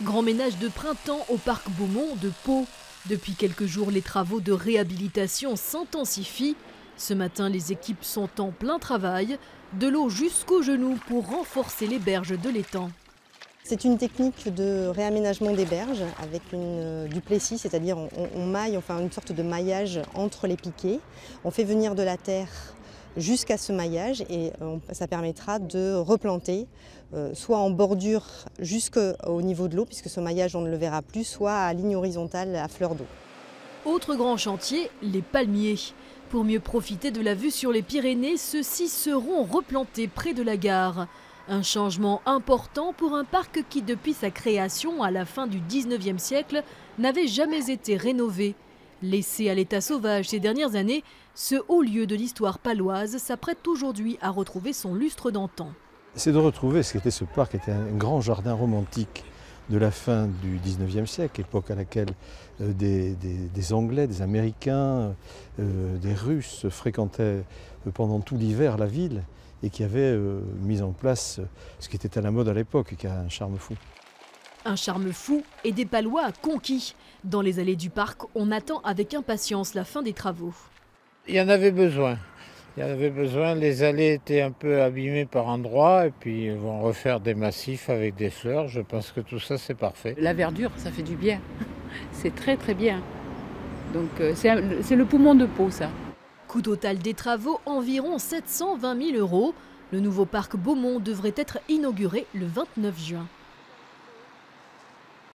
Grand ménage de printemps au parc Beaumont de Pau. Depuis quelques jours, les travaux de réhabilitation s'intensifient. Ce matin, les équipes sont en plein travail, de l'eau jusqu'aux genoux pour renforcer les berges de l'étang. C'est une technique de réaménagement des berges avec du plessis, c'est-à-dire on maille, on fait une sorte de maillage entre les piquets. On fait venir de la terre jusqu'à ce maillage et ça permettra de replanter, soit en bordure jusqu'au niveau de l'eau, puisque ce maillage on ne le verra plus, soit à ligne horizontale à fleur d'eau. Autre grand chantier, les palmiers. Pour mieux profiter de la vue sur les Pyrénées, ceux-ci seront replantés près de la gare. Un changement important pour un parc qui, depuis sa création à la fin du 19e siècle, n'avait jamais été rénové. Laissé à l'état sauvage ces dernières années, ce haut lieu de l'histoire paloise s'apprête aujourd'hui à retrouver son lustre d'antan. C'est de retrouver ce qu'était ce parc, qui était un grand jardin romantique de la fin du 19e siècle, époque à laquelle des Anglais, des Américains, des Russes fréquentaient pendant tout l'hiver la ville et qui avait mis en place ce qui était à la mode à l'époque et qui a un charme fou. Un charme fou et des Palois conquis. Dans les allées du parc, on attend avec impatience la fin des travaux. Il y en avait besoin. Les allées étaient un peu abîmées par endroits et puis ils vont refaire des massifs avec des fleurs. Je pense que tout ça c'est parfait. La verdure, ça fait du bien. C'est très très bien. Donc c'est le poumon de Pau, ça. Coût total des travaux, environ 720 000 €. Le nouveau parc Beaumont devrait être inauguré le 29 juin.